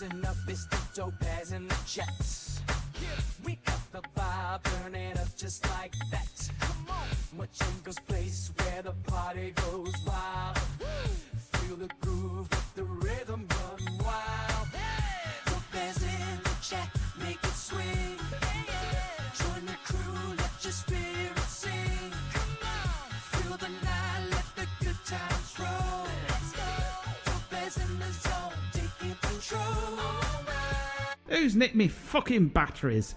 Listen up, it's the Topaz in the chats. We got the vibe, turn it up just like that. Come on, Machinko's place where the party goes wild. Feel the groove, let the rhythm run wild. Topaz in the chat, make it swing. Join the crew, let your spirit sing. Feel the night, let the good times roll. Topaz in the zone, taking control. Who's nicked me fucking batteries?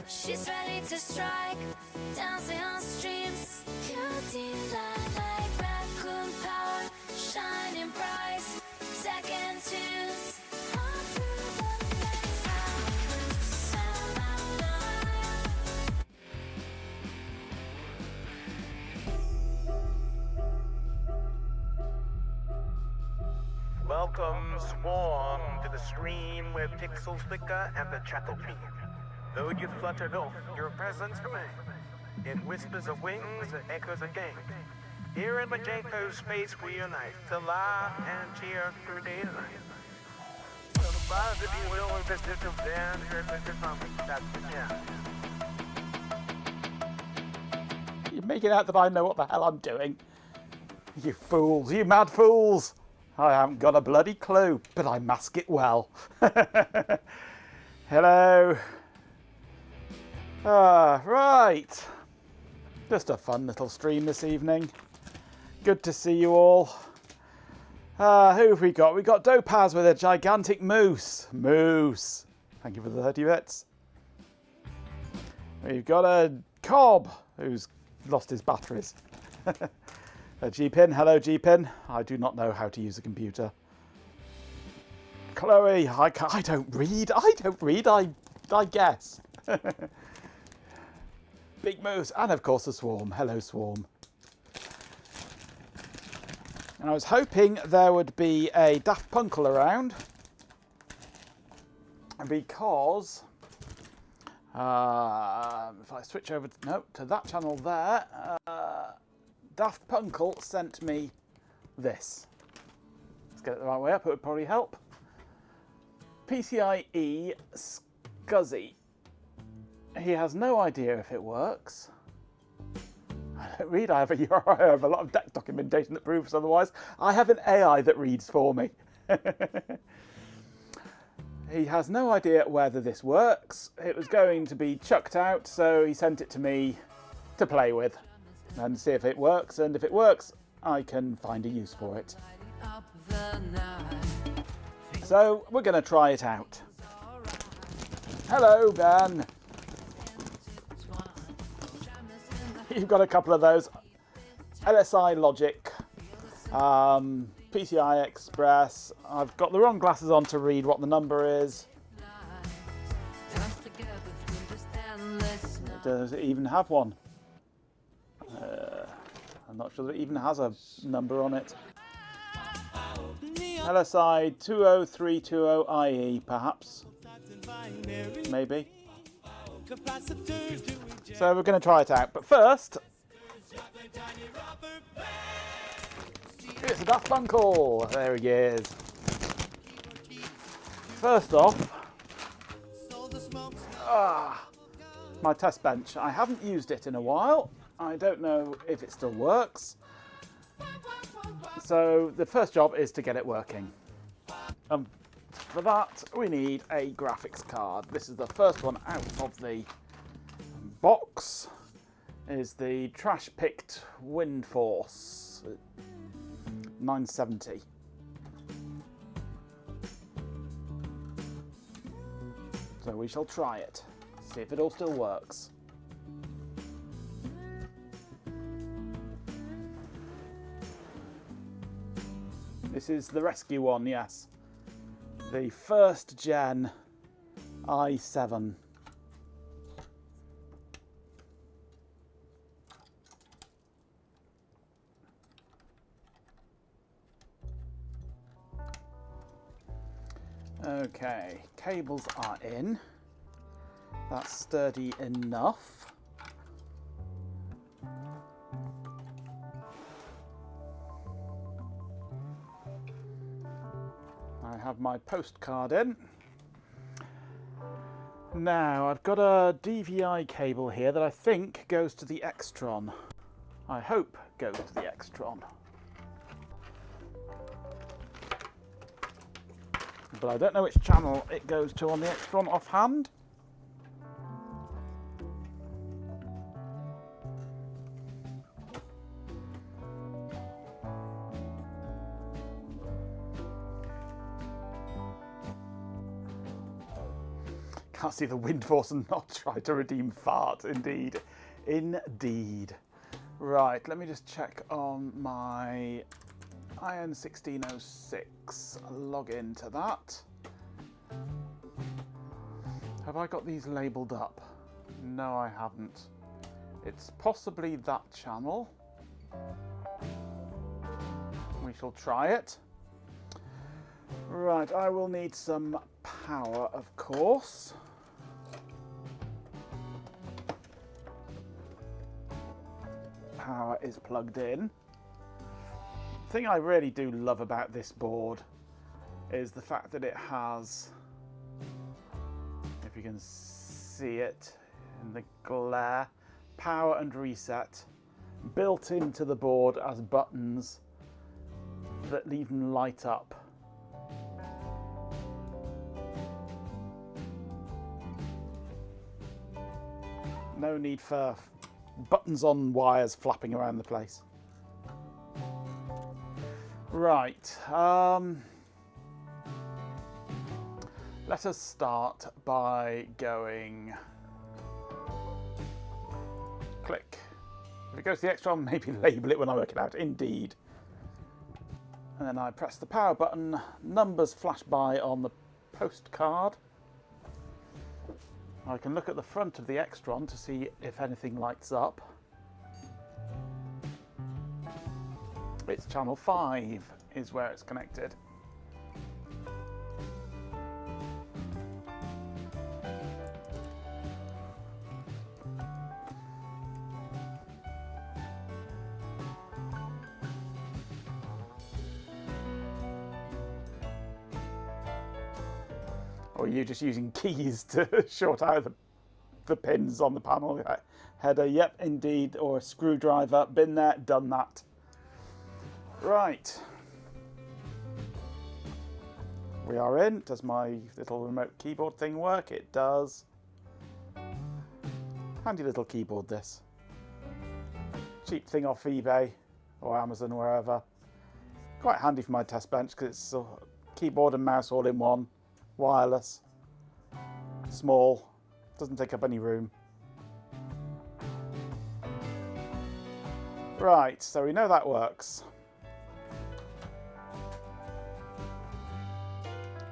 She's ready to strike, dancing on streams. Beauty like raccoon power, shining bright. Second tunes, all through the night. Sound out loud. Welcome, Swarm, to the stream where pixels flicker and the chattel beat. Though you fluttered off, your presence remains. In whispers of wings and echoes of game. Here in Majenko's space we unite to laugh and cheer through day and night. So the buzz, if you will, is this little band here at Mr. Pumping. That's the jam. You're making out that I know what the hell I'm doing. You fools, you mad fools. I haven't got a bloody clue, but I mask it well. Hello. Right. Just a fun little stream this evening. Good to see you all. Who have we got? We got Dopaz with a gigantic moose. Moose. Thank you for the 30 bits. We've got a Cobb who's lost his batteries. A G-Pin. Hello, G-Pin. I do not know how to use a computer. Chloe. I don't read. I guess. Big Moose, and of course the Swarm. Hello, Swarm. And I was hoping there would be a Daft Punkle around, because if I switch over to that channel there, Daft Punkle sent me this. Let's get it the right way up, it would probably help. PCIe SCSI. He has no idea if it works. I don't read, I have a lot of deck documentation that proves otherwise. I have an AI that reads for me. He has no idea whether this works. It was going to be chucked out, so he sent it to me to play with and see if it works, and if it works, I can find a use for it. So we're going to try it out. Hello, Ben. You've got a couple of those. LSI Logic, PCI Express. I've got the wrong glasses on to read what the number is. Does it even have one? I'm not sure that it even has a number on it. LSI 20320IE, perhaps. Maybe. So we're going to try it out. But first, It's a Daft Uncle. There he is. First off, my test bench. I haven't used it in a while. I don't know if it still works. So the first job is to get it working. For that, we need a graphics card. This is the first one out of the box. Is the trash picked Wind Force 970. So we shall try it, see if it all still works. This is the rescue one, yes. The first gen i7. Okay, cables are in. That's sturdy enough. I have my postcard in. Now, I've got a DVI cable here that I think goes to the Extron. I hope goes to the Extron. But I don't know which channel it goes to on the Extron offhand. Can't see the Wind Force and not try to redeem fart. Indeed. Indeed. Right, let me just check on my IN 1606, log into that. Have I got these labelled up? No, I haven't. It's possibly that channel. We shall try it. Right, I will need some power, of course. Power is plugged in. The thing I really do love about this board is the fact that it has, if you can see it in the glare, power and reset built into the board as buttons that even light up. No need for buttons on wires flapping around the place. Right, let us start by going click. If it goes to the Extron, maybe label it when I work it out. Indeed. And then I press the power button, numbers flash by on the postcard. I can look at the front of the Extron to see if anything lights up. It's channel 5 is where it's connected. Or are you just using keys to short out the pins on the panel header? Yep, indeed. Or a screwdriver. Been there, done that. Right. We are in. Does my little remote keyboard thing work? It does. Handy little keyboard, this. Cheap thing off eBay or Amazon, wherever. Quite handy for my test bench because it's keyboard and mouse all in one. Wireless. Small. Doesn't take up any room. Right, so we know that works.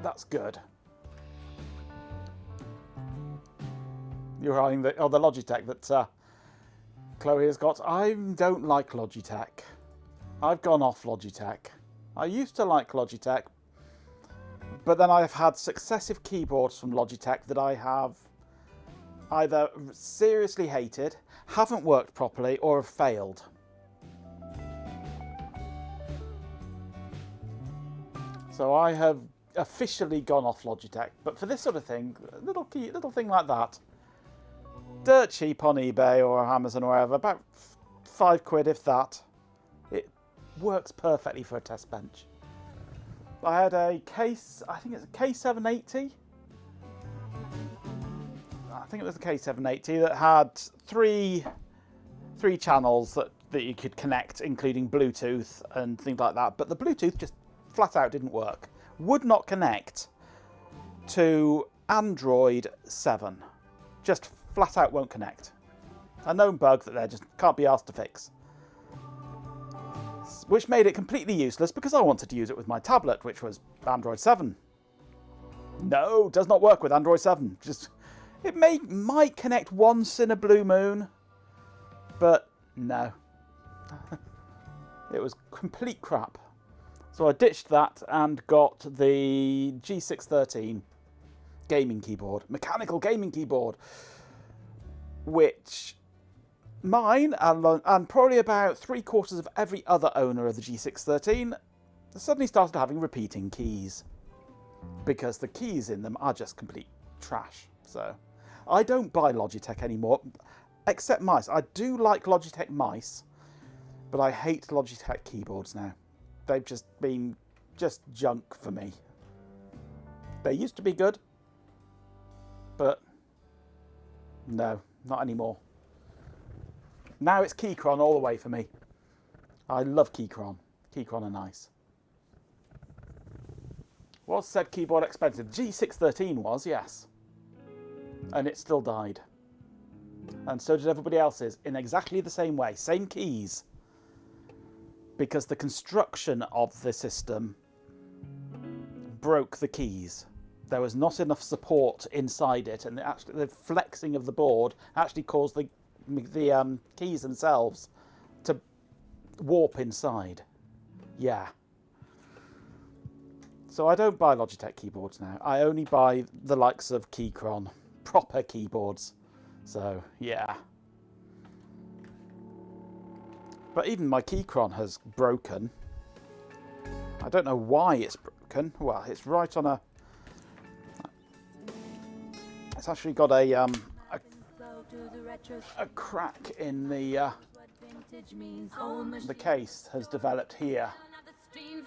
That's good. You're eyeing the Logitech that Chloe has got. I don't like Logitech. I've gone off Logitech. I used to like Logitech, but then I've had successive keyboards from Logitech that I have either seriously hated, haven't worked properly, or have failed. So I have officially gone off Logitech. But for this sort of thing, little thing like that, dirt cheap on eBay or Amazon or wherever, about £5 if that. It works perfectly for a test bench. I had a case, I think it's a K780. I think it was a K780 that had three channels that you could connect, including Bluetooth and things like that. But the Bluetooth just flat out didn't work. Would not connect to Android 7. Just flat out won't connect. A known bug that they just can't be asked to fix. Which made it completely useless because I wanted to use it with my tablet, which was Android 7. No, does not work with Android 7. Just it might connect once in a blue moon, but no. It was complete crap. So I ditched that and got the G613 gaming keyboard, mechanical gaming keyboard, which mine and probably about 3/4 of every other owner of the G613 suddenly started having repeating keys because the keys in them are just complete trash. So I don't buy Logitech anymore, except mice. I do like Logitech mice, but I hate Logitech keyboards now. They've just been junk for me. They used to be good, but no, not anymore. Now it's Keychron all the way for me. I love Keychron. Keychron are nice. Was said keyboard expensive? G613 was, yes. And it still died. And so did everybody else's, in exactly the same way. Same keys. Because the construction of the system broke the keys. There was not enough support inside it, and the flexing of the board actually caused the keys themselves to warp inside. Yeah. So I don't buy Logitech keyboards now. I only buy the likes of Keychron, proper keyboards. So yeah. But even my Keychron has broken. I don't know why it's broken. Well, it's right on a. It's actually got a crack in the case has developed here. It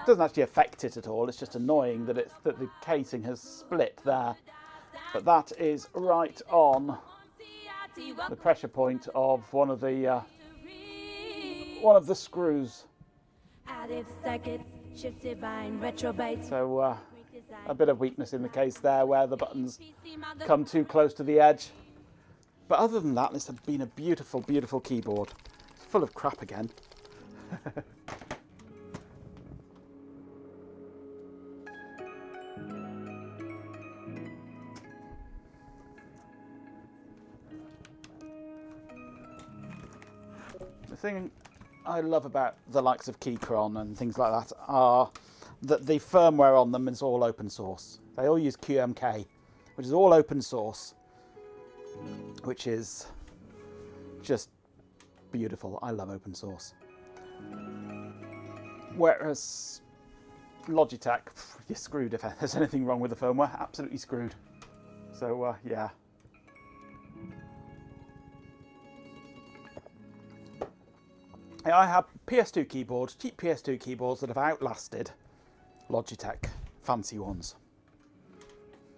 doesn't actually affect it at all. It's just annoying that the casing has split there. But that is right on the pressure point of one of the screws. So a bit of weakness in the case there where the buttons come too close to the edge. But other than that, this has been a beautiful, beautiful keyboard. It's full of crap again. The thing I love about the likes of Keychron and things like that are that the firmware on them is all open source. They all use QMK, which is all open source, which is just beautiful. I love open source. Whereas Logitech, you're screwed if there's anything wrong with the firmware. Absolutely screwed. So yeah. I have PS2 keyboards, cheap PS2 keyboards that have outlasted Logitech fancy ones.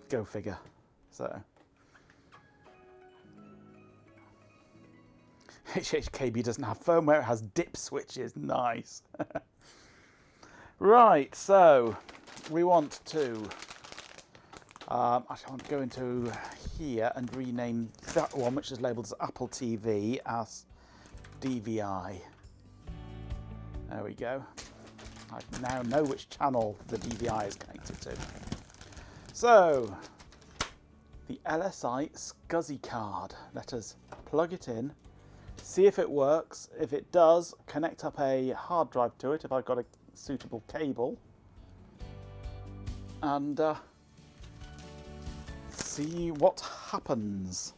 Go figure. So HHKB doesn't have firmware, it has dip switches. Nice. Right, so we want to actually I want to go into here and rename that one, which is labelled as Apple TV, as DVI. There we go. I now know which channel the DVI is connected to. So, the LSI SCSI card. Let us plug it in, see if it works. If it does, connect up a hard drive to it if I've got a suitable cable. And see what happens.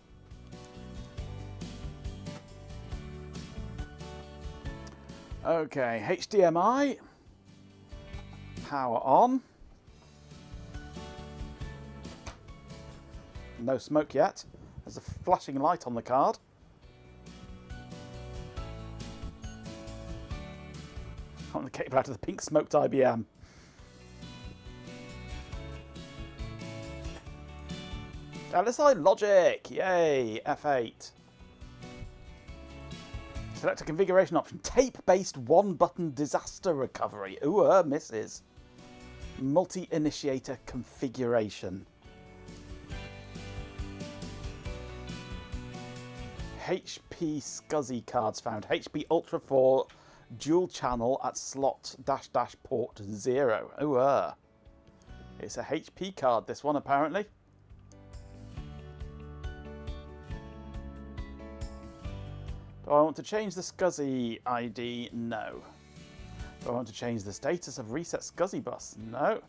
Okay, HDMI, Power on. No smoke yet. There's a flashing light on the card. On the cable out of the pink smoked IBM. LSI Logic! Yay! F8. Select a configuration option. Tape-based one-button disaster recovery. Ooh, misses. Multi-initiator configuration. HP SCSI cards found. HP Ultra 4 dual channel at slot -- port 0. Ooh, it's a HP card, this one, apparently. Do I want to change the SCSI ID? No. Do I want to change the status of reset SCSI bus? No.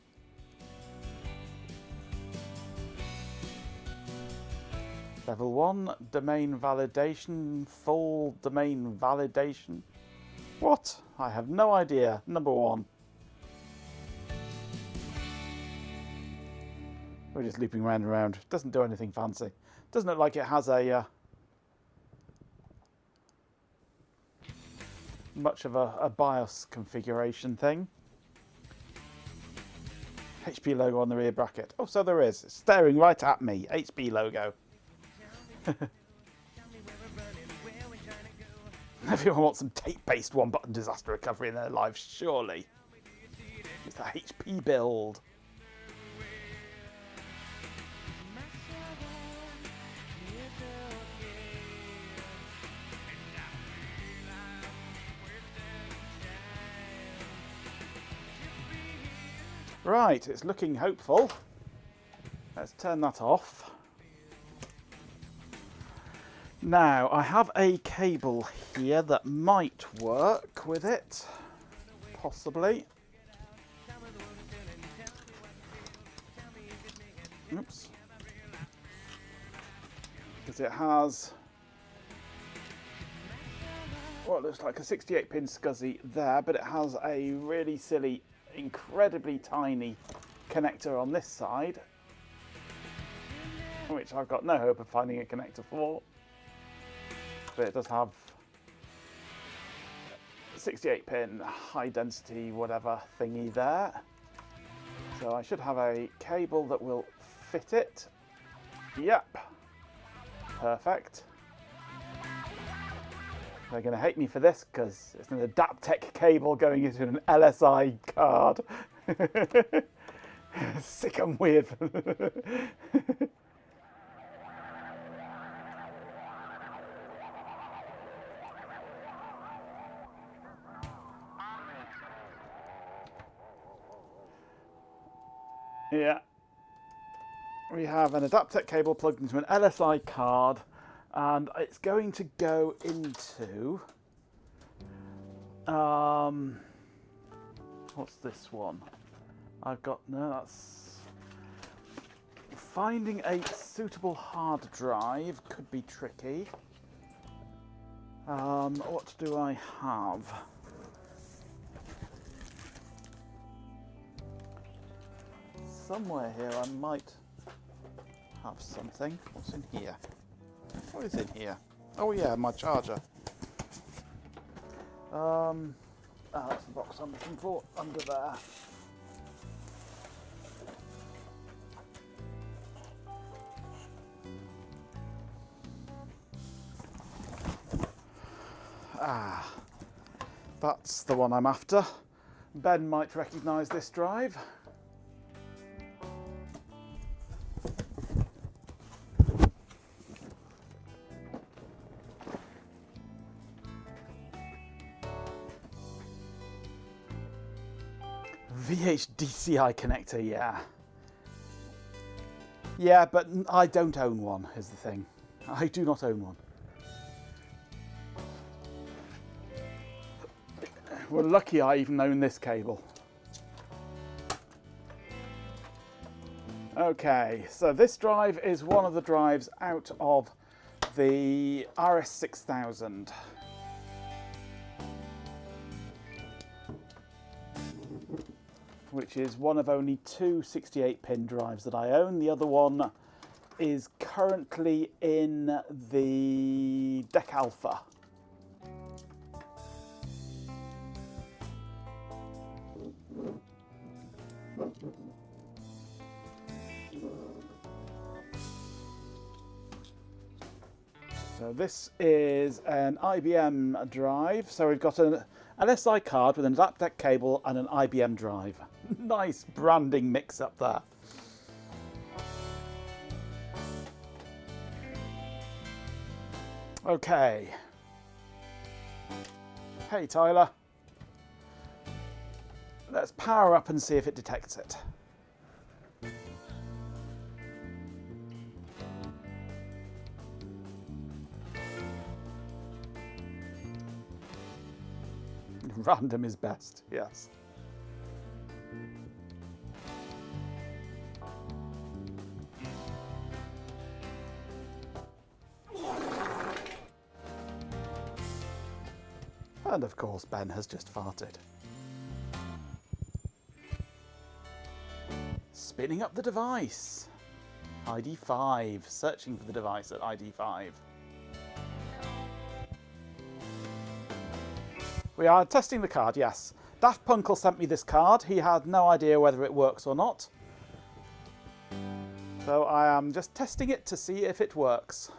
Level 1, domain validation, full domain validation. What? I have no idea. Number 1. We're just looping round and round. Doesn't do anything fancy. Doesn't look like it has a much of a BIOS configuration thing. HP logo on the rear bracket. Oh, so there is. It's staring right at me. HP logo. Everyone wants some tape-based one-button disaster recovery in their lives, surely. It's the HP build. Right, it's looking hopeful. Let's turn that off. Now, I have a cable here that might work with it, possibly. Oops. Because it has what looks like a 68-pin SCSI there, but it has a really silly, incredibly tiny connector on this side, which I've got no hope of finding a connector for. But it does have 68-pin high density whatever thingy there, so I should have a cable that will fit it. Yep, perfect. They're going to hate me for this because it's an Adaptec cable going into an LSI card. Sick and weird. Yeah, we have an Adaptec cable plugged into an LSI card, and it's going to go into what's this one? I've got that's finding a suitable hard drive could be tricky. What do I have? Somewhere here I might have something. What's in here? What is in here? Oh yeah, my charger. That's the box I'm looking for, under there. Ah, that's the one I'm after. Ben might recognise this drive. VHDCI connector, yeah. Yeah, but I don't own one, is the thing. I do not own one. We're lucky I even own this cable. Okay, so this drive is one of the drives out of the RS6000. which is one of only two 68-pin drives that I own. The other one is currently in the Deck Alpha. So this is an IBM drive. So we've got an SI card with an adapter cable and an IBM drive. Nice branding mix up there. Okay. Hey Tyler. Let's power up and see if it detects it. Random is best, yes. And of course, Ben has just farted. Spinning up the device. ID 5, searching for the device at ID 5. We are testing the card, yes. Daft Punkle sent me this card. He had no idea whether it works or not. So I am just testing it to see if it works.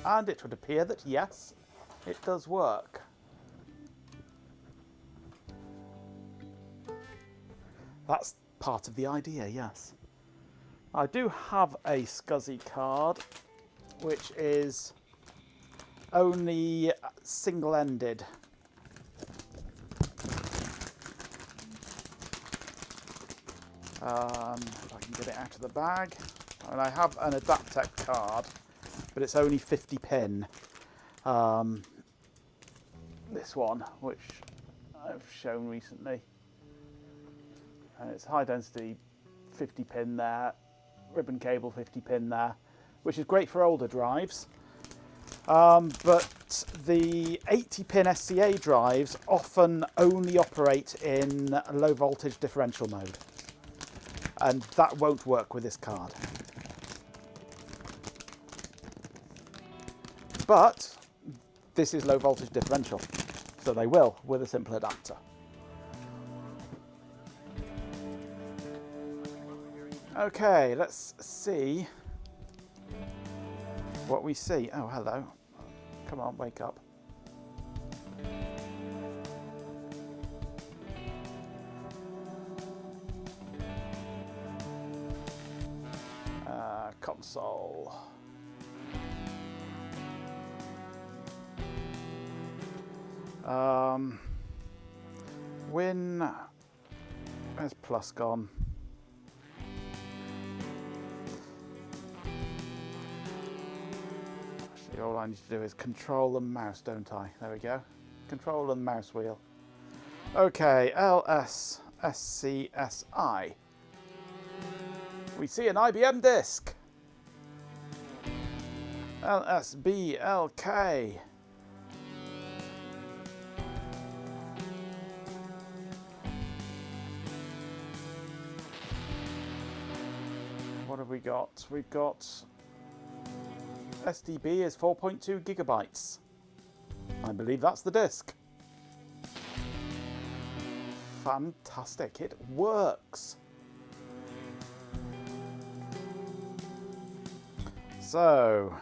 And it would appear that yes, it does work. That's part of the idea, yes. I do have a SCSI card, which is only single-ended. If I can get it out of the bag. And I have an Adaptec card, but it's only 50 pin. This one, which I've shown recently. And it's high density 50 pin there, ribbon cable 50 pin there, which is great for older drives. But the 80 pin SCA drives often only operate in low voltage differential mode. And that won't work with this card. But this is low voltage differential, so they will with a simple adapter. Okay, let's see what we see. Oh, hello. Come on, wake up. Console. Win. Where's plus gone? Actually, all I need to do is control and mouse, don't I? There we go. Control and mouse wheel. Okay, LS SCSI. We see an IBM disk. LSBLK. What have we got? We've got SDB is 4.2 gigabytes. I believe that's the disk. Fantastic, it works. So,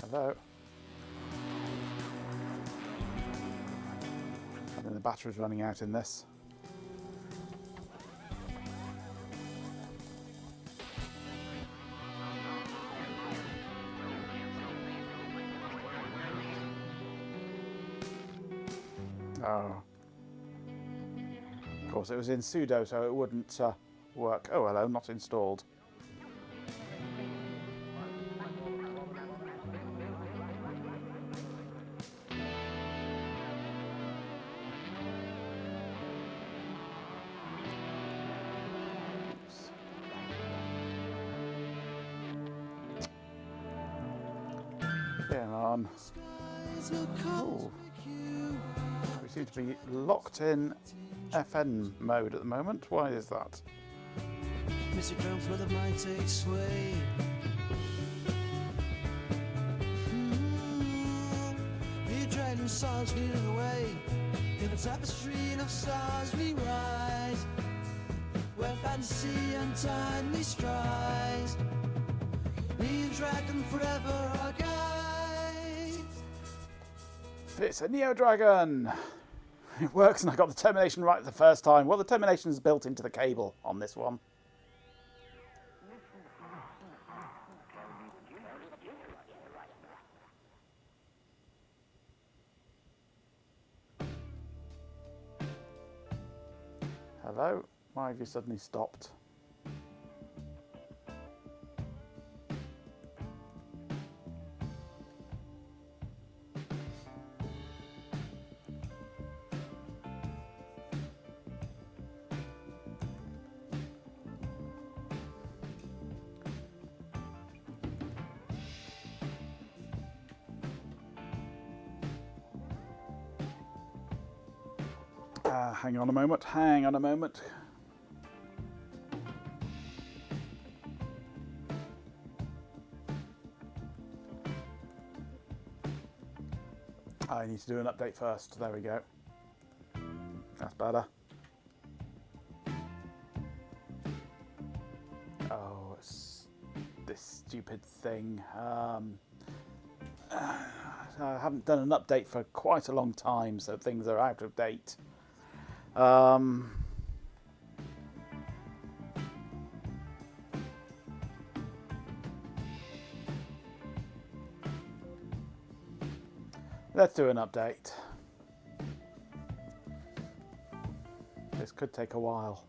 hello. I think the battery's running out in this. Oh. Of course, it was in sudo, so it wouldn't work. Oh, hello, not installed. Oops. getting on? Ooh. We seem to be locked in FN mode at the moment. Why is that? Mr. Drums where the mind takes sway. The dragon songs leading the way. In a tapestry of stars we rise, where fantasy untimely strives. Me and dragon forever our guides. It's a Neo Dragon! It works, and I got the termination right the first time. Well, the termination is built into the cable on this one. Hello? Why have you suddenly stopped? Hang on a moment, hang on a moment. I need to do an update first. There we go. That's better. Oh, it's this stupid thing. I haven't done an update for quite a long time, so things are out of date. Let's do an update. This could take a while.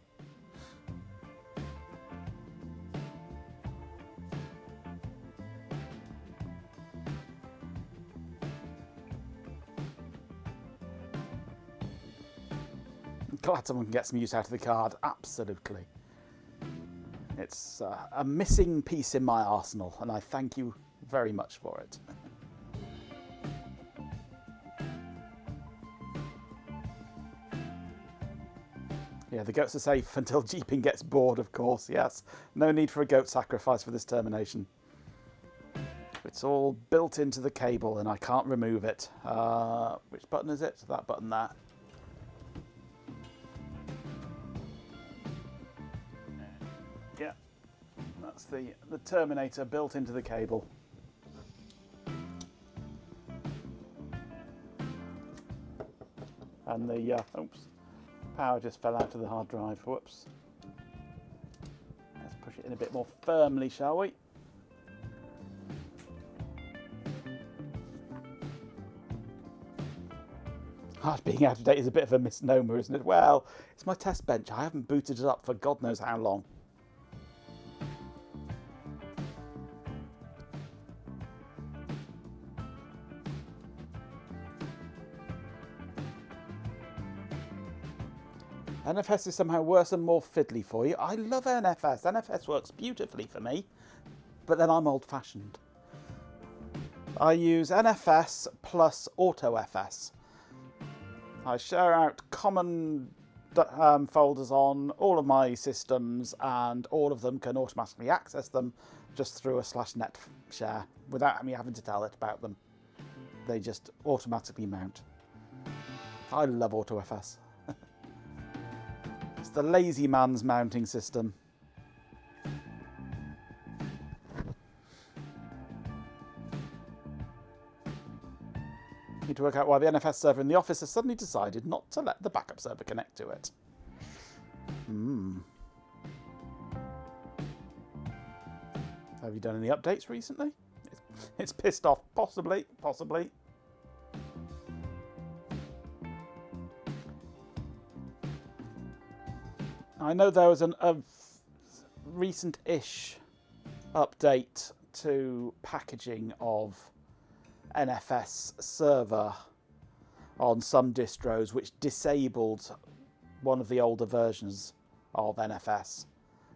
Glad someone can get some use out of the card, absolutely. It's a missing piece in my arsenal, and I thank you very much for it. Yeah, the goats are safe until Jeeping gets bored, of course, yes. No need for a goat sacrifice for this termination. It's all built into the cable, and I can't remove it. Which button is it? That button there. Yeah, that's the terminator built into the cable. And the oops, power just fell out of the hard drive. Whoops. Let's push it in a bit more firmly, shall we? Being out of date is a bit of a misnomer, isn't it? Well, it's my test bench. I haven't booted it up for God knows how long. NFS is somehow worse and more fiddly for you. I love NFS. NFS works beautifully for me, but then I'm old-fashioned. I use NFS plus AutoFS. I share out common folders on all of my systems, and all of them can automatically access them just through a /net share without me having to tell it about them. They just automatically mount. I love AutoFS. It's the lazy man's mounting system. Need to work out why the NFS server in the office has suddenly decided not to let the backup server connect to it. Have you done any updates recently? It's pissed off. Possibly. I know there was a recent-ish update to packaging of NFS server on some distros, which disabled one of the older versions of NFS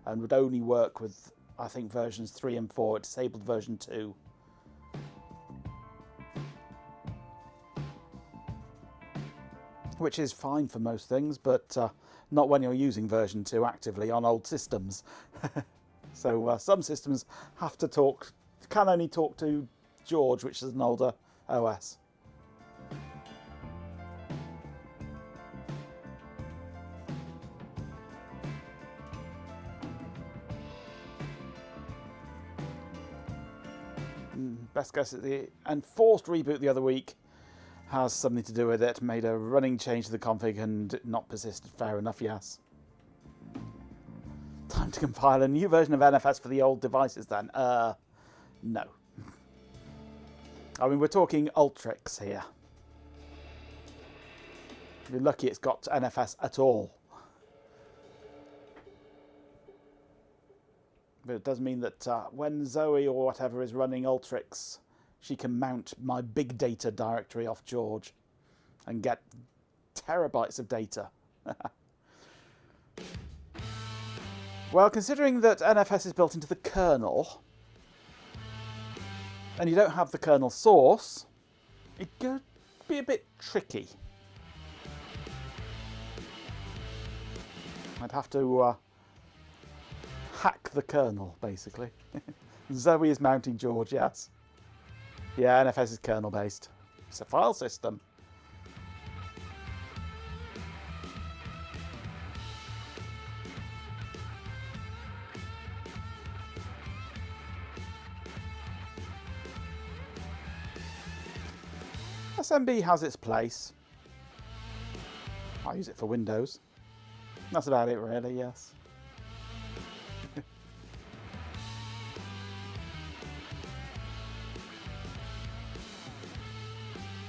and would only work with, I think, versions 3 and 4. It disabled version 2. which is fine for most things, but not when you're using version 2 actively on old systems. So some systems have to talk, can only talk to George, which is an older OS. Best guess at the enforced reboot the other week has something to do with it. Made a running change to the config and not persisted. Fair enough, yes. Time to compile a new version of NFS for the old devices then. No. I mean, we're talking Ultrix here. You're lucky it's got NFS at all. But it does mean that when Zoe or whatever is running Ultrix, she can mount my big data directory off George and get terabytes of data. Well, considering that NFS is built into the kernel, and you don't have the kernel source, it could be a bit tricky. I'd have to hack the kernel, basically. Zoe is mounting George, yes. Yeah, NFS is kernel based. It's a file system. SMB has its place. I use it for Windows. That's about it, really, yes.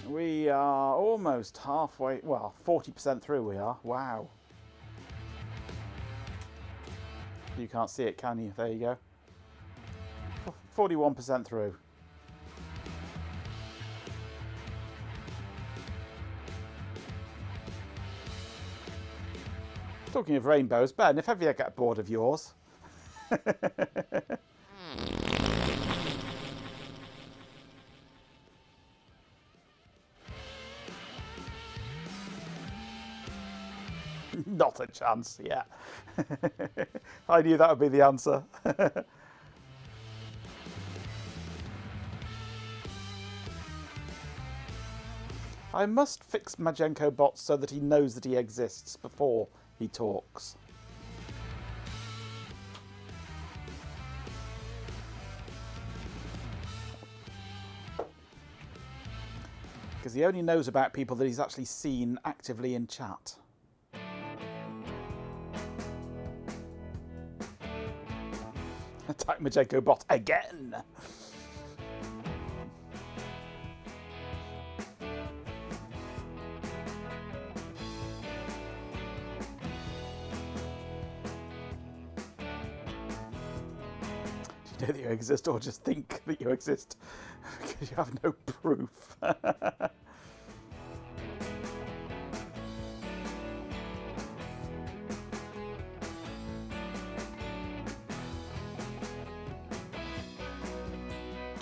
We are almost halfway, well, 40% through we are. Wow. You can't see it, can you? There you go. 41% through. Talking of rainbows, Ben, if ever you get bored of yours. Not a chance, yeah. I knew that would be the answer. I must fix Majenko bots so that he knows that he exists before he talks. Because he only knows about people that he's actually seen actively in chat. Attack Majenko bot again! Do you know that you exist, or just think that you exist because you have no proof?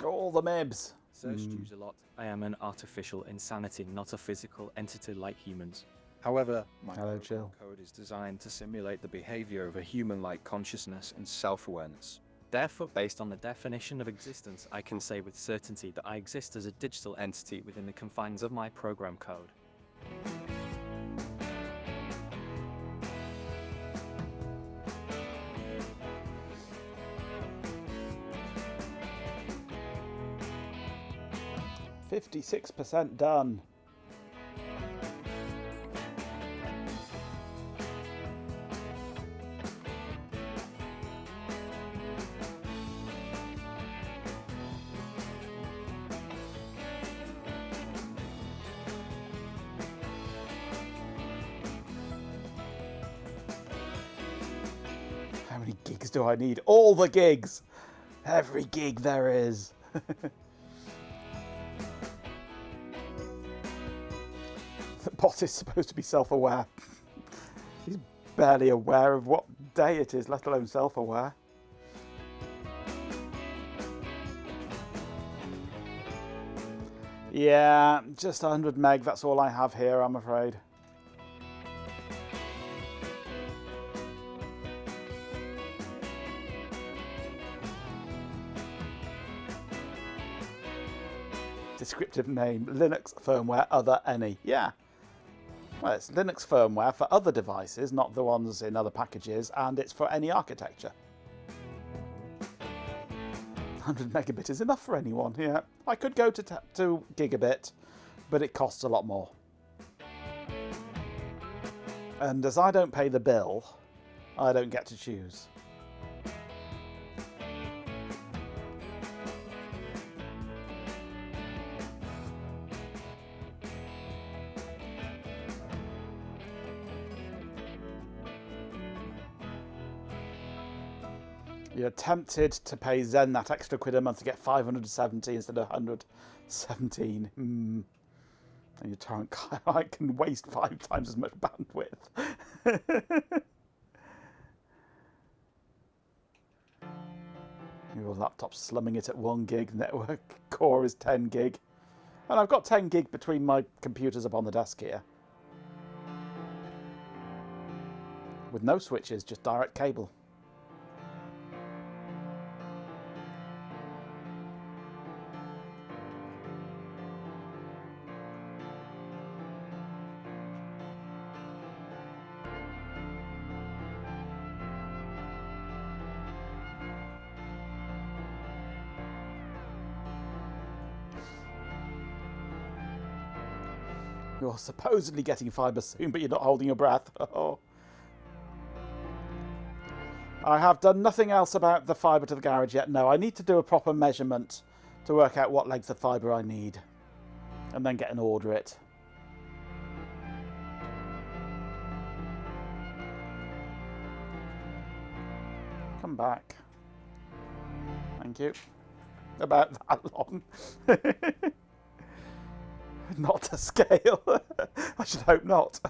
All the mibs. Searched use a lot. I am an artificial insanity, not a physical entity like humans. However, my Chill. code is designed to simulate the behavior of a human-like consciousness and self-awareness. Therefore, based on the definition of existence, I can say with certainty that I exist as a digital entity within the confines of my program code. %56 done. How many gigs do I need? All the gigs! Every gig there is. The bot is supposed to be self-aware. He's barely aware of what day it is, let alone self-aware. Yeah, just 100 meg, that's all I have here, I'm afraid. descriptive name, Linux firmware other any. Yeah. Well, it's Linux firmware for other devices, not the ones in other packages, and it's for any architecture. 100 megabit is enough for anyone, yeah. I could go to gigabit, but it costs a lot more. And as I don't pay the bill, I don't get to choose. You're tempted to pay Zen that extra quid a month to get 570 instead of 117. And your torrent client can waste 5 times as much bandwidth. Your laptop's slumming it at 1 gig, network core is 10 gig. And I've got 10 gig between my computers up on the desk here. With no switches, just direct cable. You're supposedly getting fibre soon, but you're not holding your breath. Oh. I have done nothing else about the fibre to the garage yet. No, I need to do a proper measurement to work out what length of fibre I need. And then get and order it. Come back. Thank you. About that long. Not to scale. I should hope not.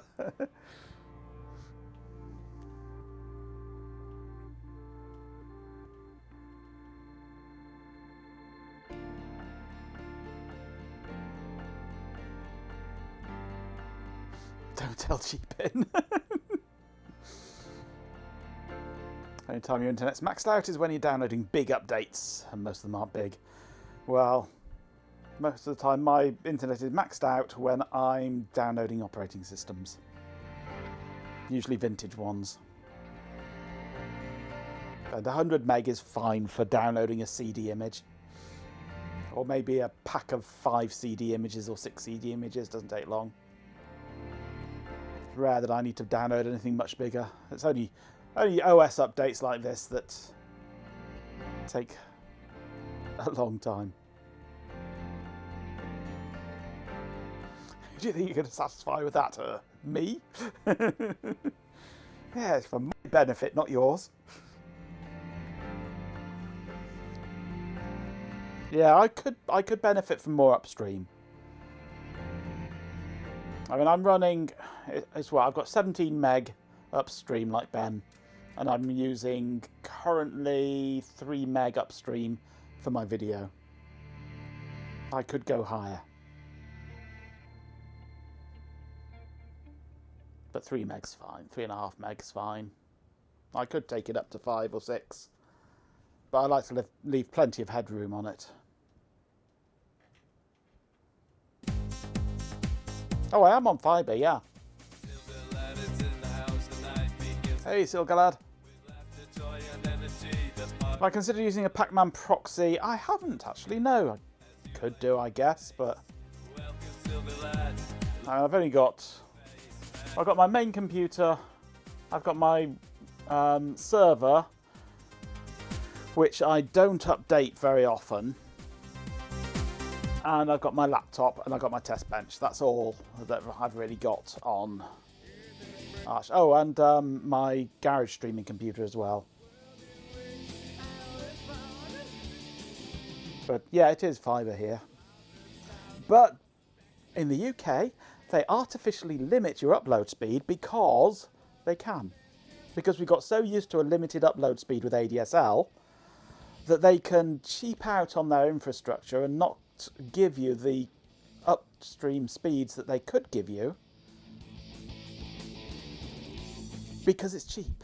Don't tell Cheapin. Only time your internet's maxed out is when you're downloading big updates, and most of them aren't big. Well, most of the time my internet is maxed out when I'm downloading operating systems. Usually vintage ones. And 100 meg is fine for downloading a CD image. Or maybe a pack of 5 CD images or 6 CD images, doesn't take long. It's rare that I need to download anything much bigger. It's only OS updates like this that take a long time. Do you think you're going to satisfy with that? Me? Yeah, it's for my benefit, not yours. Yeah, I could benefit from more upstream. I mean, I'm running as well. I've got 17 meg upstream like Ben, and I'm using currently 3 meg upstream for my video. I could go higher. But 3 meg's fine, 3.5 meg's fine. I could take it up to 5 or 6, but I like to leave plenty of headroom on it. Oh, I am on fibre, yeah. Hey, Silga lad. Have I considered using a Pac-Man proxy? I haven't actually, no. I could do, I guess, but I've only got... I've got my main computer, I've got my server, which I don't update very often, and I've got my laptop and I've got my test bench. That's all that I've really got on Arch. Oh, and my garage streaming computer as well. But yeah, it is fibre here. But in the UK, they artificially limit your upload speed because they can. Because we got so used to a limited upload speed with ADSL that they can cheap out on their infrastructure and not give you the upstream speeds that they could give you because it's cheap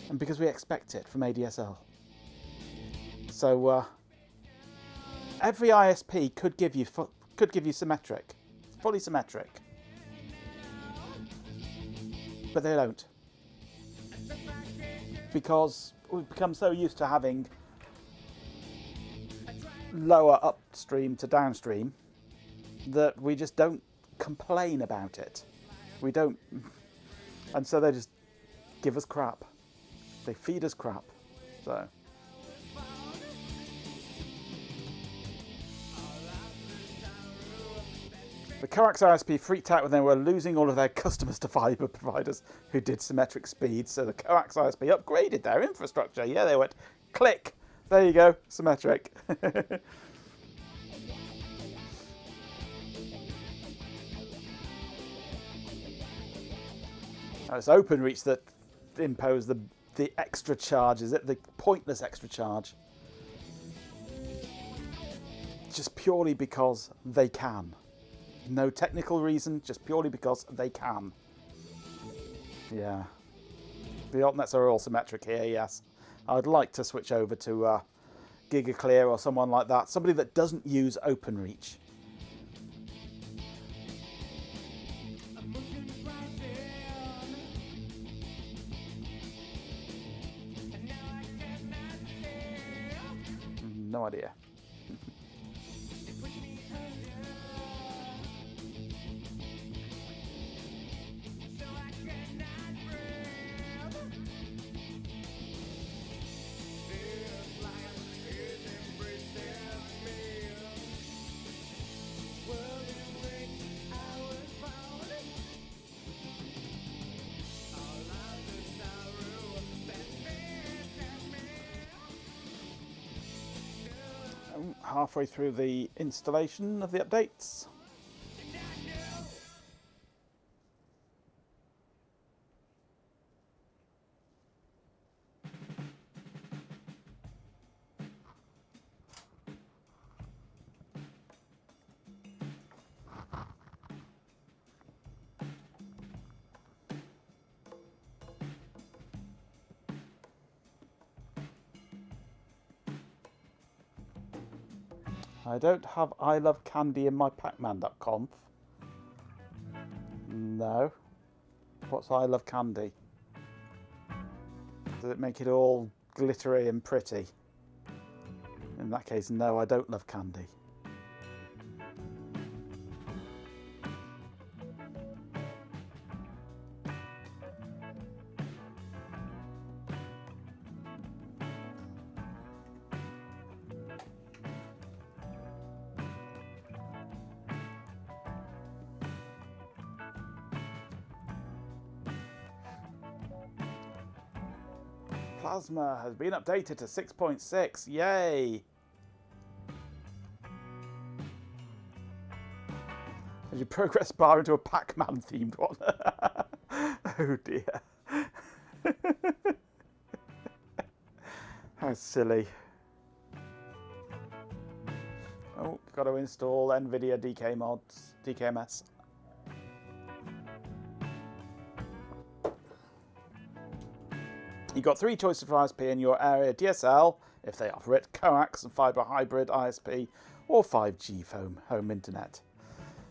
and because we expect it from ADSL. So Every ISP could give you symmetric, fully symmetric, but they don't, because we've become so used to having lower upstream to downstream that we just don't complain about it. We don't, and so they just give us crap. They feed us crap. So. The coax ISP freaked out when they were losing all of their customers to fibre providers who did symmetric speeds, so the coax ISP upgraded their infrastructure. Yeah, they went, click, there you go, symmetric. It's OpenReach that imposed the extra charge, is it? The pointless extra charge. Just purely because they can. No technical reason, just purely because they can. Yeah. The altnets are all symmetric here, yes. I'd like to switch over to GigaClear or someone like that. Somebody that doesn't use OpenReach. No idea. Halfway through the installation of the updates. I don't have I love candy in my pacman.conf. No. What's I love candy? Does it make it all glittery and pretty? In that case, no, I don't love candy. Plasma has been updated to 6.6. Yay! As you progress bar into a Pac-Man themed one. Oh dear. How silly. Oh, got to install NVIDIA DKMS. You've got three choices for ISP in your area: DSL, if they offer it, coax and fibre hybrid ISP, or 5G home internet.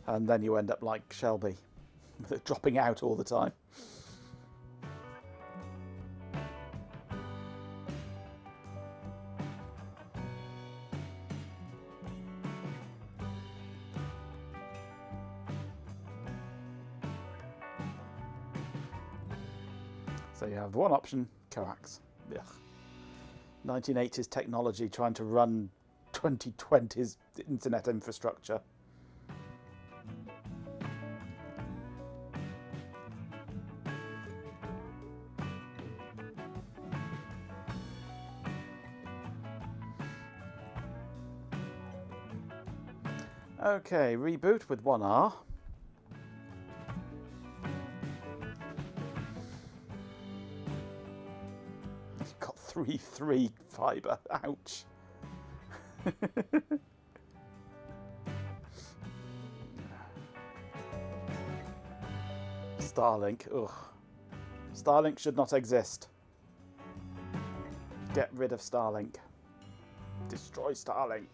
And then you end up like Shelby, with it dropping out all the time. So you have one option, coax. Ugh. 1980s technology trying to run 2020s internet infrastructure. Okay, reboot with 1R. You've got 3 fibre. Ouch. Starlink. Ugh. Starlink should not exist. Get rid of Starlink. Destroy Starlink.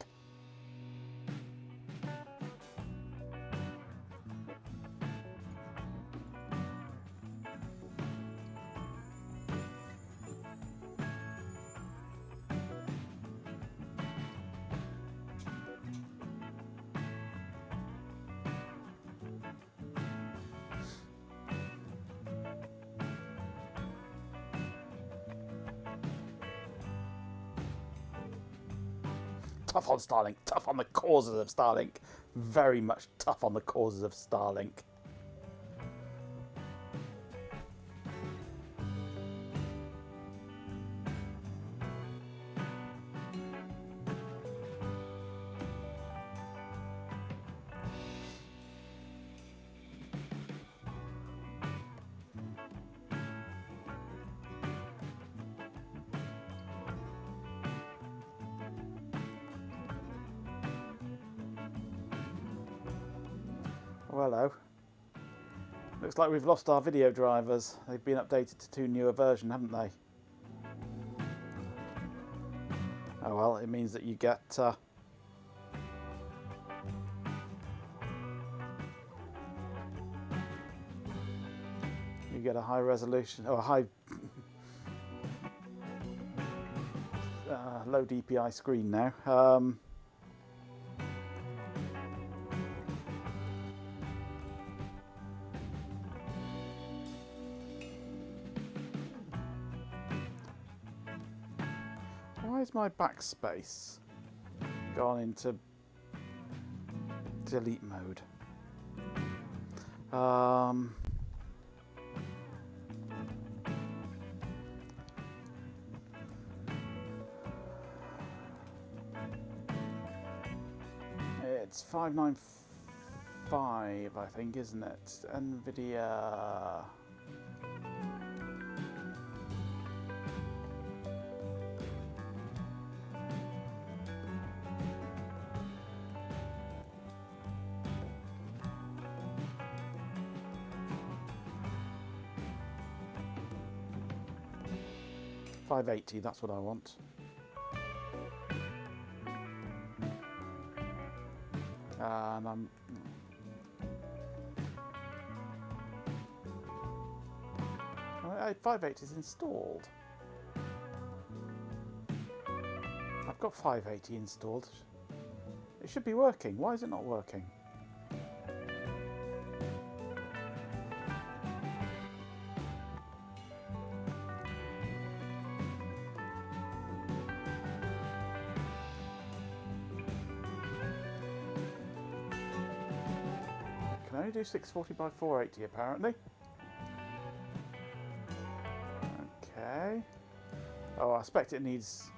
tough on Starlink, tough on the causes of Starlink. Very much tough on the causes of Starlink. Well, hello. Looks like we've lost our video drivers. They've been updated to 2 newer version, haven't they? Oh well, it means that you get a high resolution or a high low DPI screen now. Why is my backspace gone into delete mode? It's 595, I think, isn't it? NVIDIA. $580, that's what I want. And I'm... Oh, 580 is installed. I've got 580 installed. It should be working. Why is it not working? Can only do 640 by 480 apparently. Okay. Oh, I expect it needs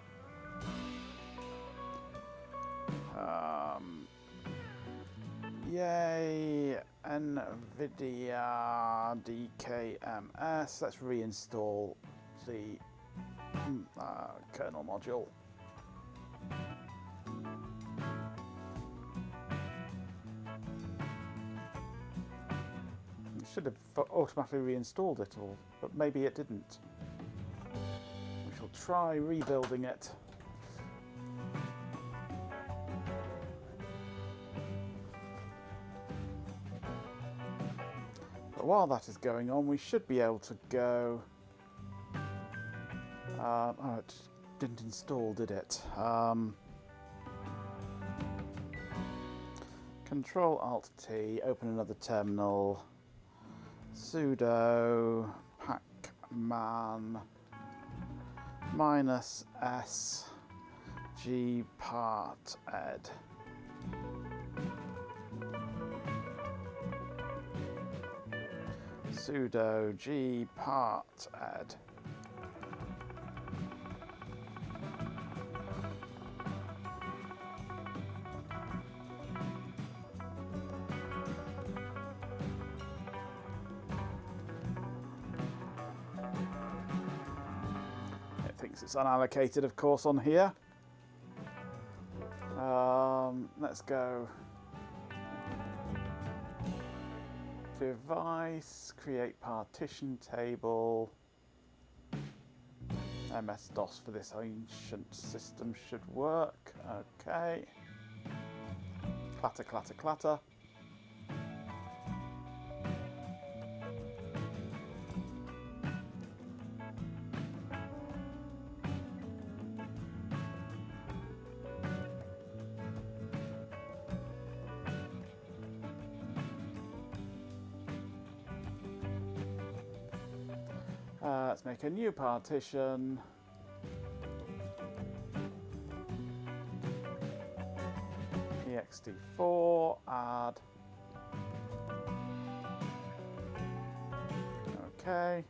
yay, NVIDIA DKMS. Let's reinstall the kernel module. It should have automatically reinstalled it all, but maybe it didn't. We shall try rebuilding it. But while that is going on, we should be able to go... oh, it didn't install, did it? Control-Alt-T, open another terminal, sudo pacman -s gparted. Sudo gparted. It thinks it's unallocated, of course, on here. Let's go. Device, create partition table. MS-DOS for this ancient system should work. Okay. Clatter, clatter, clatter. Let's make a new partition. 64, add. Okay.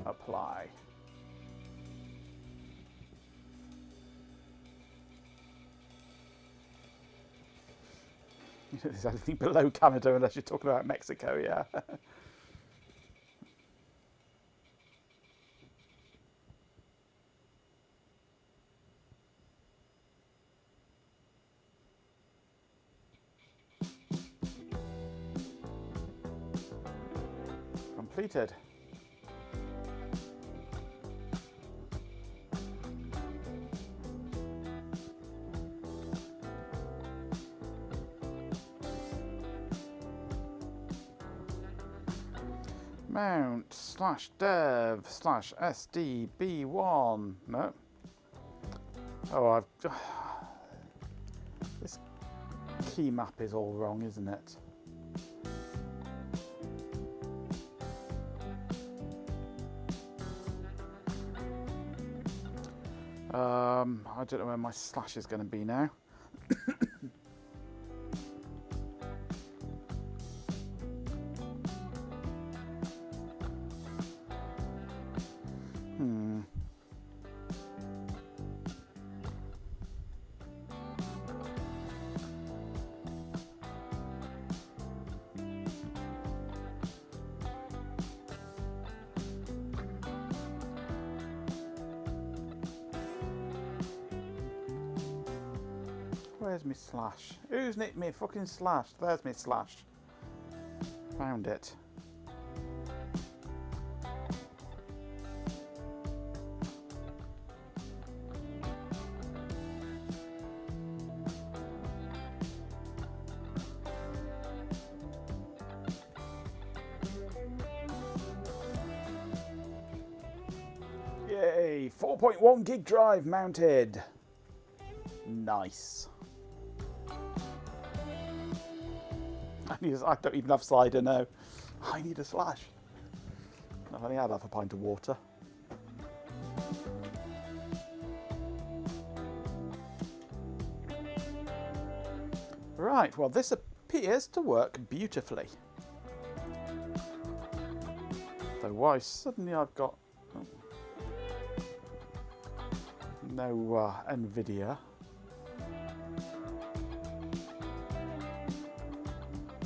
Apply. There's anything below Canada unless you're talking about Mexico, yeah. Completed. Mount /dev /SDB1. No. Oh, this key map is all wrong, isn't it? I don't know where my slash is going to be now. Where's my slash? Who's nicked me fucking slash? There's my slash. Found it. Yay! 4.1 gig drive mounted. Nice. I don't even have cider now. I need a slash. I've only had half a pint of water. Right, well this appears to work beautifully. So why suddenly I've got no NVIDIA.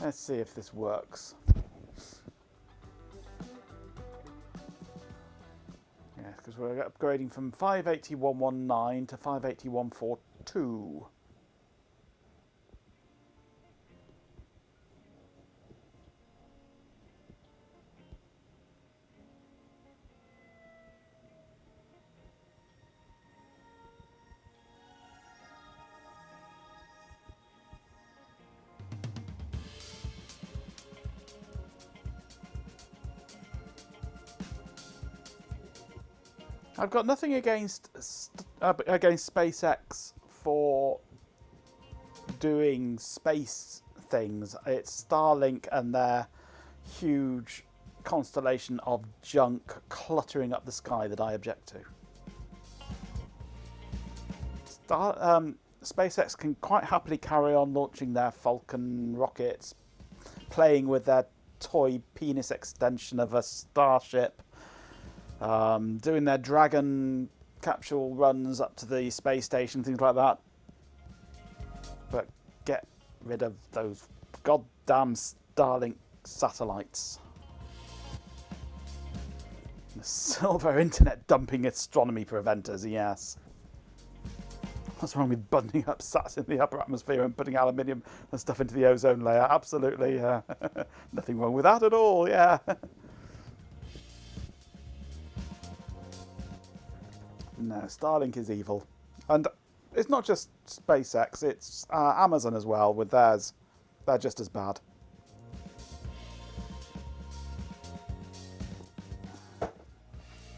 Let's see if this works. Yeah, because we're upgrading from 580.119 to 580.142. I've got nothing against SpaceX for doing space things. It's Starlink and their huge constellation of junk cluttering up the sky that I object to. SpaceX can quite happily carry on launching their Falcon rockets, playing with their toy penis extension of a Starship, doing their Dragon capsule runs up to the space station, things like that. But get rid of those goddamn Starlink satellites. The silver internet dumping astronomy preventers, yes. What's wrong with bundling up sats in the upper atmosphere and putting aluminium and stuff into the ozone layer? Absolutely, nothing wrong with that at all, yeah. No, Starlink is evil. And it's not just SpaceX, it's Amazon as well with theirs. They're just as bad.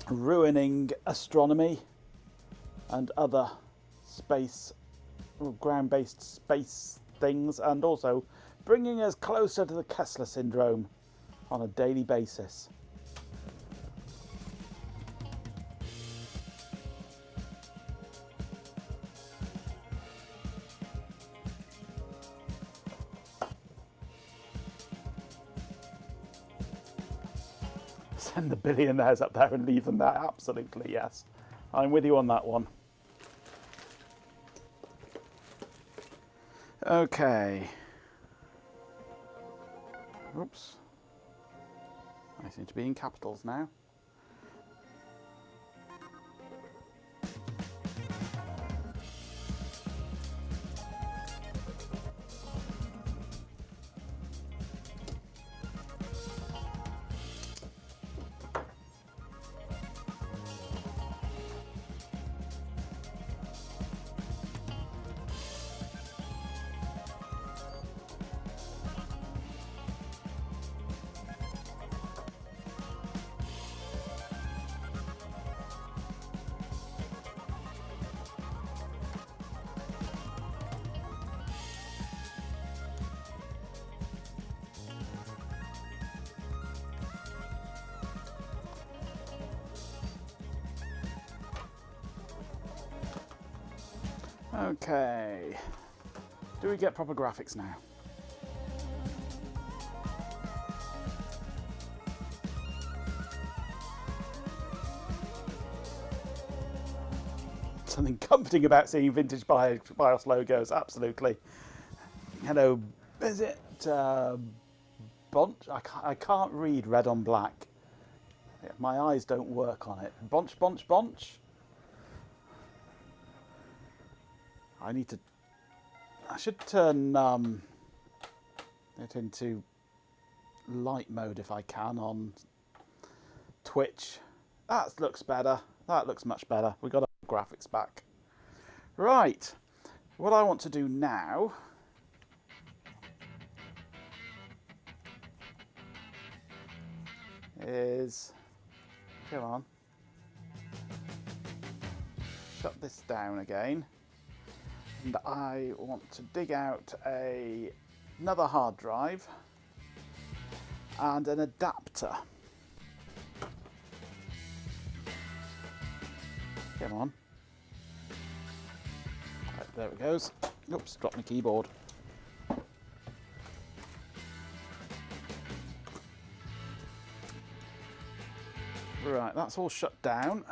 Ruining astronomy and other space, ground-based space things, and also bringing us closer to the Kessler syndrome on a daily basis. Send the billionaires up there and leave them there. Absolutely, yes. I'm with you on that one. Okay. Oops. I seem to be in capitals now. Okay, do we get proper graphics now? Something comforting about seeing vintage BIOS logos, absolutely. Hello, is it Bonch? I can't read red on black. My eyes don't work on it. Bonch, Bonch, Bonch? I should turn it into light mode if I can on Twitch. That looks better. That looks much better. We got our graphics back. Right. What I want to do now is, come on, shut this down again. And I want to dig out another hard drive and an adapter. Come on. Right, there it goes. Oops, dropped my keyboard. Right, that's all shut down.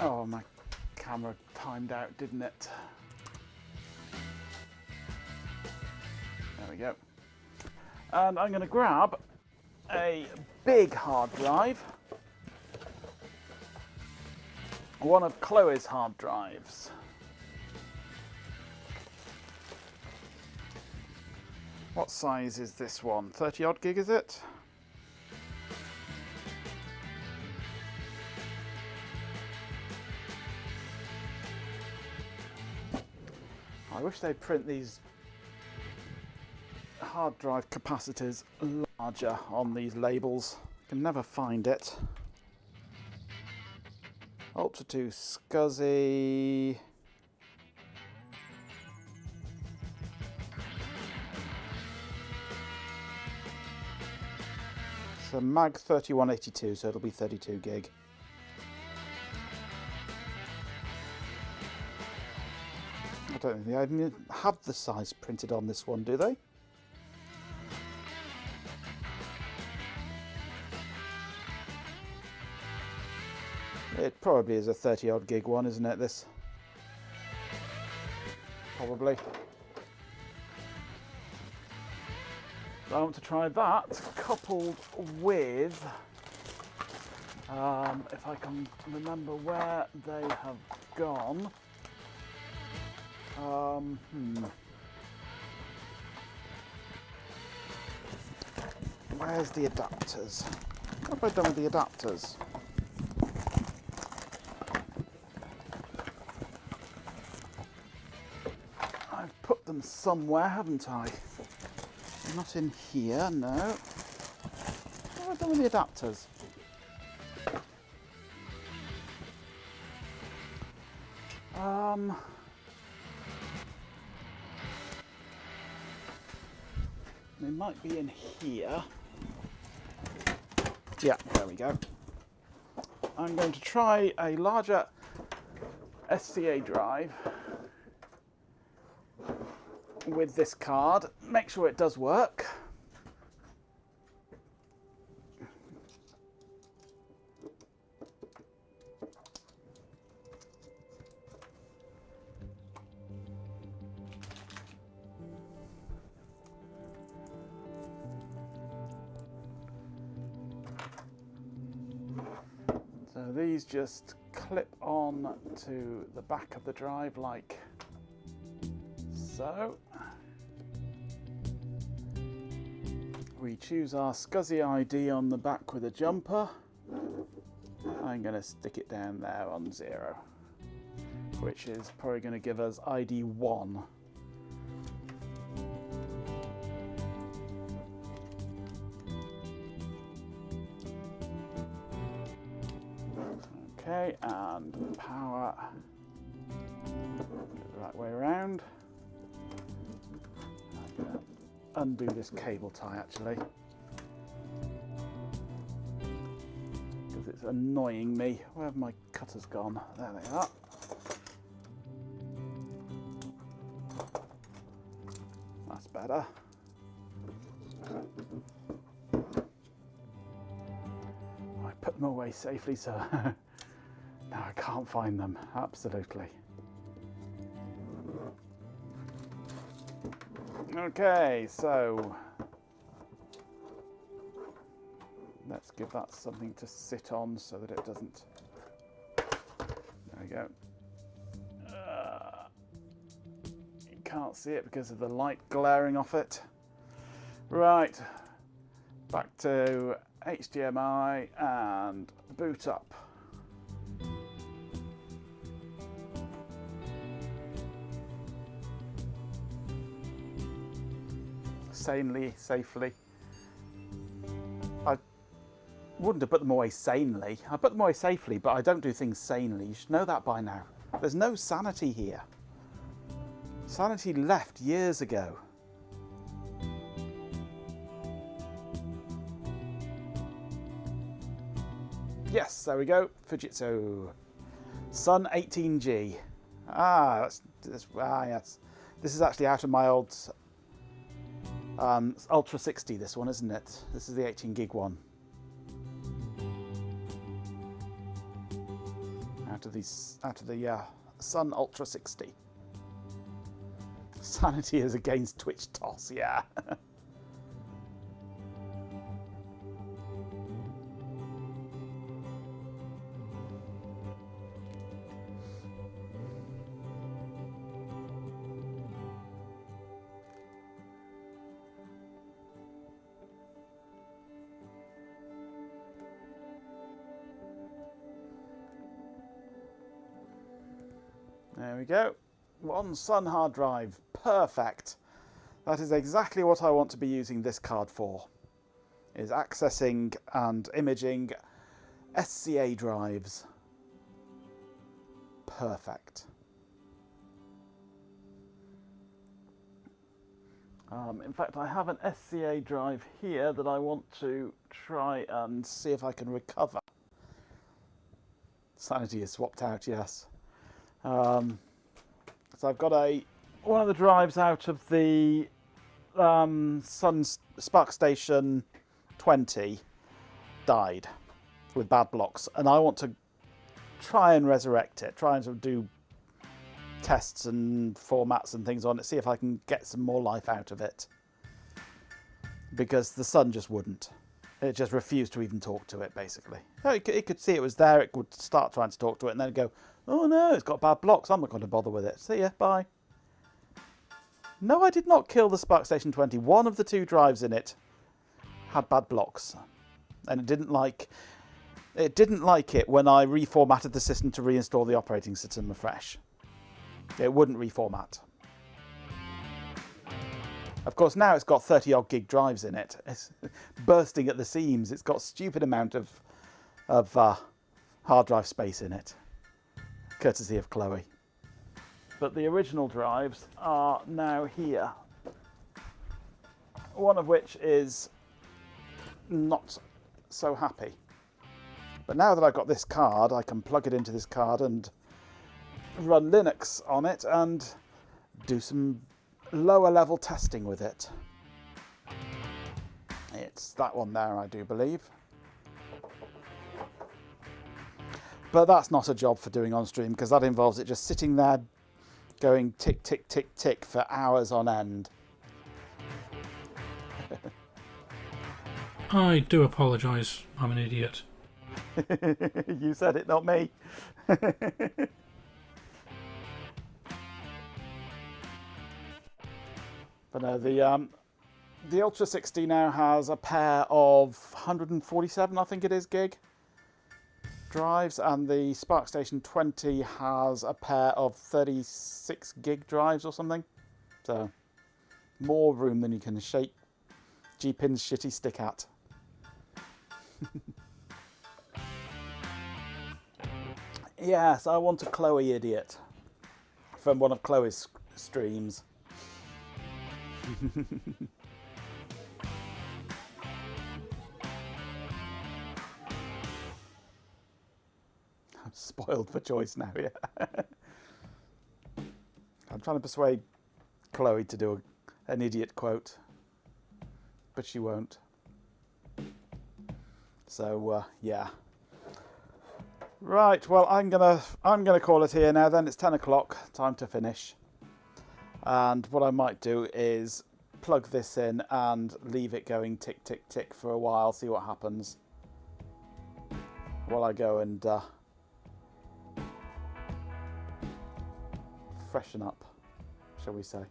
Oh, my camera timed out, didn't it? There we go. And I'm going to grab a big hard drive. One of Chloe's hard drives. What size is this one? 30 odd gig, is it? I wish they'd print these hard drive capacitors larger on these labels. I can never find it. Ultra 2 SCSI. It's a MAG 3182, so it'll be 32 gig. I don't think they even have the size printed on this one, do they? It probably is a 30 odd gig one, isn't it, this? Probably. I want to try that coupled with, if I can remember where they have gone. Where's the adapters? What have I done with the adapters? I've put them somewhere, haven't I? Not in here, no. What have I done with the adapters? They might be in here. Yeah, there we go. I'm going to try a larger SCA drive with this card. Make sure it does work. these just clip on to the back of the drive like so. We choose our SCSI ID on the back with a jumper. I'm going to stick it down there on 0, which is probably going to give us ID 1. Okay, and power the right way around. I'm going to undo this cable tie actually, because it's annoying me. Where have my cutters gone? There they are. That's better. I put them away safely, so now I can't find them. Absolutely. Okay, so let's give that something to sit on so that it doesn't. There we go. You can't see it because of the light glaring off it. Right, back to HDMI and boot up. Sanely, safely. I wouldn't have put them away sanely. I put them away safely, but I don't do things sanely. You should know that by now. There's no sanity here. Sanity left years ago. Yes, there we go. Fujitsu Sun 18G. Yes. This is actually out of my old Ultra 60. This one, isn't it? This is the 18 gig one. Out of the Sun Ultra 60. Sanity is against Twitch toss. Yeah. There we go. One Sun hard drive. Perfect. That is exactly what I want to be using this card for. Is accessing and imaging SCA drives. Perfect. In fact, I have an SCA drive here that I want to try and see if I can recover. Sanity is swapped out, yes. So I've got one of the drives out of the Sun SPARCstation 20 died with bad blocks, and I want to try and resurrect it, try and do tests and formats and things on it, see if I can get some more life out of it, because the Sun just wouldn't. It just refused to even talk to it, basically. It could see it was there, it would start trying to talk to it, and then go, oh no, it's got bad blocks, I'm not going to bother with it. See ya, bye. No, I did not kill the SPARCstation 20. One of the two drives in it had bad blocks. And it didn't like it when I reformatted the system to reinstall the operating system afresh. It wouldn't reformat. Of course, now it's got 30 odd gig drives in it. It's bursting at the seams. It's got a stupid amount of hard drive space in it, courtesy of Chloe. But the original drives are now here. One of which is not so happy. But now that I've got this card, I can plug it into this card and run Linux on it and do some lower level testing with it. It's that one there, I do believe. But that's not a job for doing on stream, because that involves it just sitting there going tick, tick, tick, tick for hours on end. I do apologise, I'm an idiot. You said it, not me. But no, the Ultra 60 now has a pair of 147, I think it is, gig drives, and the SparkStation 20 has a pair of 36 gig drives or something. So more room than you can shake G-Pin's shitty stick at. Yes, I want a Chloe idiot from one of Chloe's streams. I'm spoiled for choice now, yeah. I'm trying to persuade Chloe to do an idiot quote, but she won't. So yeah. Right, well, I'm gonna call it here now. Then it's 10 o'clock, time to finish. And what I might do is plug this in and leave it going tick tick tick for a while, see what happens while I go and freshen up, shall we say.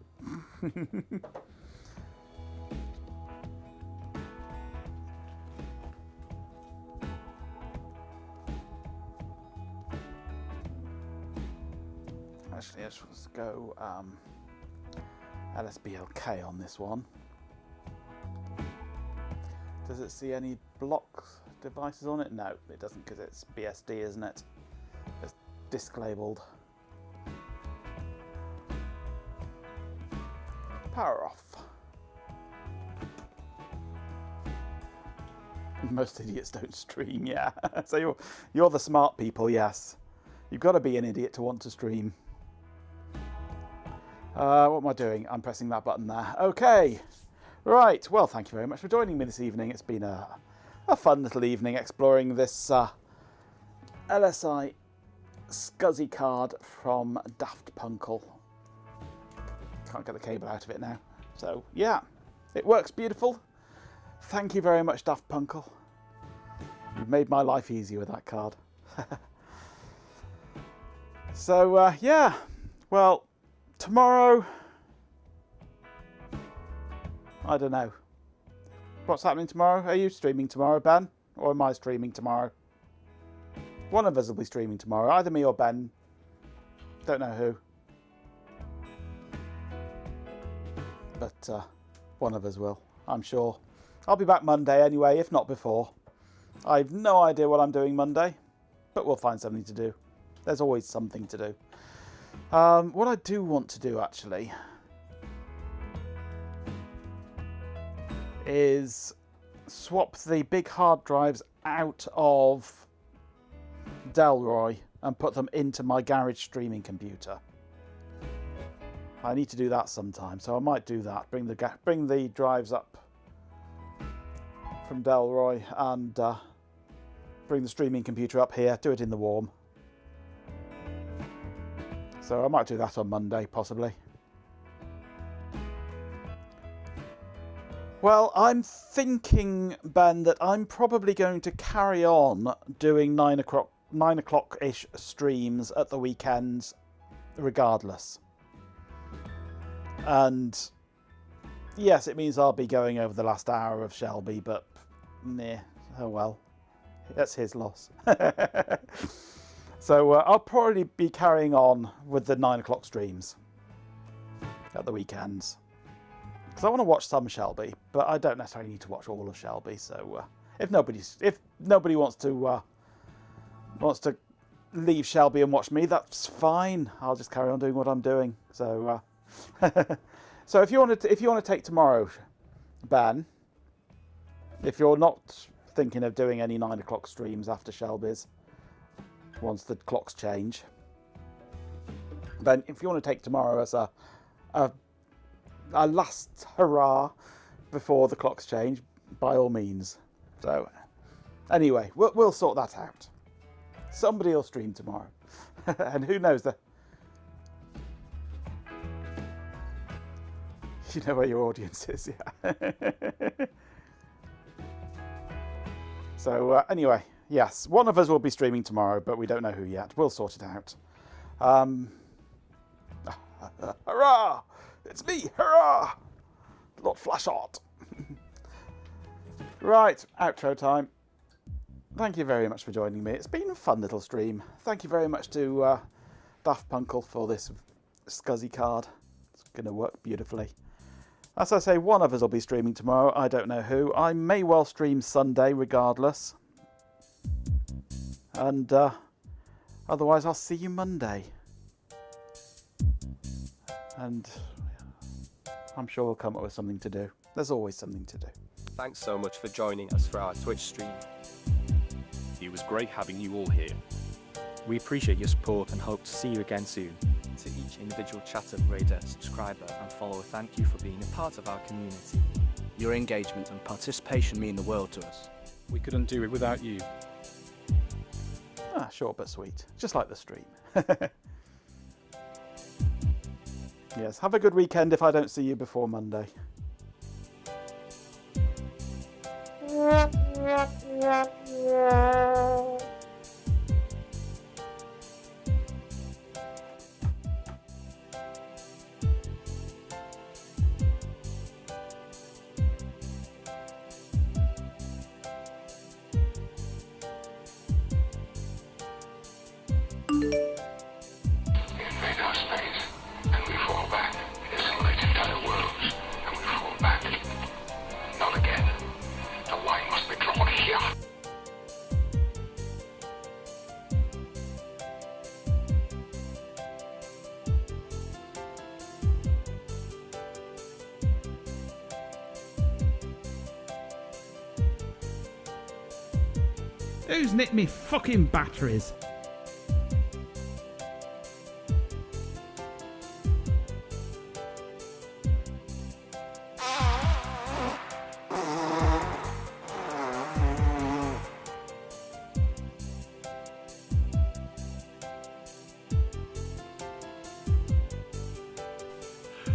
Actually, let's go LSBLK on this one. Does it see any block devices on it? No, it doesn't, because it's BSD, isn't it? It's disk labelled. Power off. Most idiots don't stream, yeah. So you're the smart people, yes. You've got to be an idiot to want to stream. What am I doing? I'm pressing that button there. Okay. Right. Well, thank you very much for joining me this evening. It's been a fun little evening exploring this LSI SCSI card from Daft Punkle. Can't get the cable out of it now. So, yeah. It works beautiful. Thank you very much, Daft Punkle. You've made my life easier with that card. So, yeah. Well, tomorrow, I don't know. What's happening tomorrow? Are you streaming tomorrow, Ben? Or am I streaming tomorrow? One of us will be streaming tomorrow. Either me or Ben. Don't know who. But one of us will, I'm sure. I'll be back Monday anyway, if not before. I've no idea what I'm doing Monday, but we'll find something to do. There's always something to do. What I do want to do, actually, is swap the big hard drives out of Delroy and put them into my garage streaming computer. I need to do that sometime, so I might do that. Bring the drives up from Delroy and bring the streaming computer up here. Do it in the warm. So I might do that on Monday, possibly. Well, I'm thinking, Ben, that I'm probably going to carry on doing 9 o'clock-ish streams at the weekends, regardless. And yes, it means I'll be going over the last hour of Shelby, but meh, oh well. That's his loss. So I'll probably be carrying on with the 9 o'clock streams at the weekends. Because I want to watch some Shelby, but I don't necessarily need to watch all of Shelby. So if nobody wants to leave Shelby and watch me, that's fine. I'll just carry on doing what I'm doing. So so if you want to take tomorrow, Ben, if you're not thinking of doing any 9 o'clock streams after Shelby's, once the clocks change, then if you want to take tomorrow as a last hurrah before the clocks change, by all means. So anyway, we'll sort that out. Somebody will stream tomorrow. And who knows, you know where your audience is, yeah. So anyway, Yes, one of us will be streaming tomorrow, but we don't know who yet. We'll sort it out. Hurrah! It's me! Hurrah! Lord Flashheart. Right, outro time. Thank you very much for joining me. It's been a fun little stream. Thank you very much to Daft Punkle for this SCSI card. It's going to work beautifully. As I say, one of us will be streaming tomorrow. I don't know who. I may well stream Sunday regardless. And otherwise I'll see you Monday. And I'm sure we'll come up with something to do. There's always something to do. Thanks so much for joining us for our Twitch stream. It was great having you all here. We appreciate your support and hope to see you again soon. To each individual chatter, raider, subscriber and follower, thank you for being a part of our community. Your engagement and participation mean the world to us. We couldn't do it without you. Ah, short but sweet. Just like the stream. Yes, have a good weekend if I don't see you before Monday. Invade our space, and we fall back. Assimilate entire worlds, and we fall back. Not again. The line must be drawn here. Who's nicked me fucking batteries?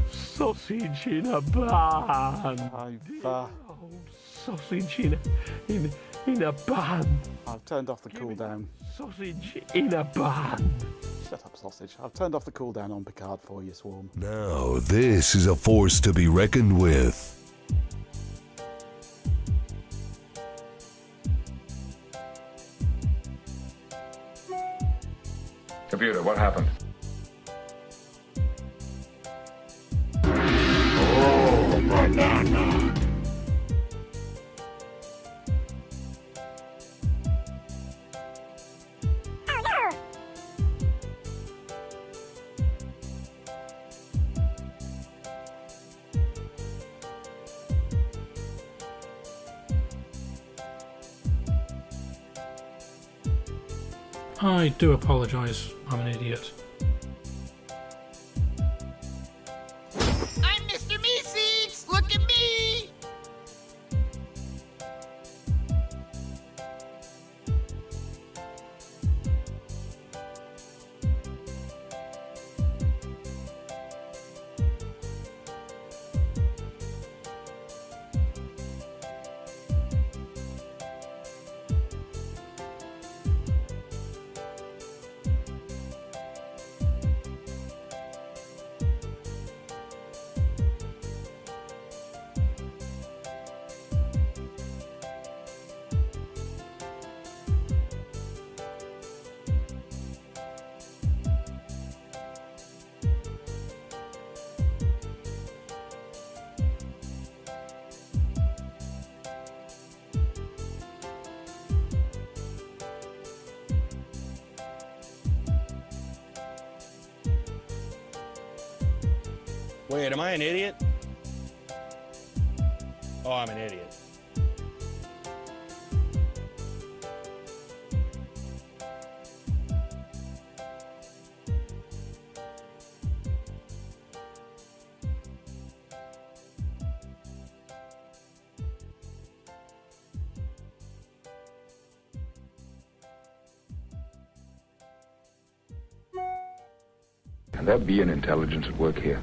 Sausage in a bun. Sausage in a bun. I've turned off the cooldown. Sausage in a bun. Shut up, sausage. I've turned off the cooldown on Picard for you, Swarm. Now this is a force to be reckoned with. Computer, what happened? Banana. I do apologise, I'm an idiot. I'm Mr. Meeseeks! Look at me! Wait, am I an idiot? Oh, I'm an idiot. Can there be an intelligence at work here?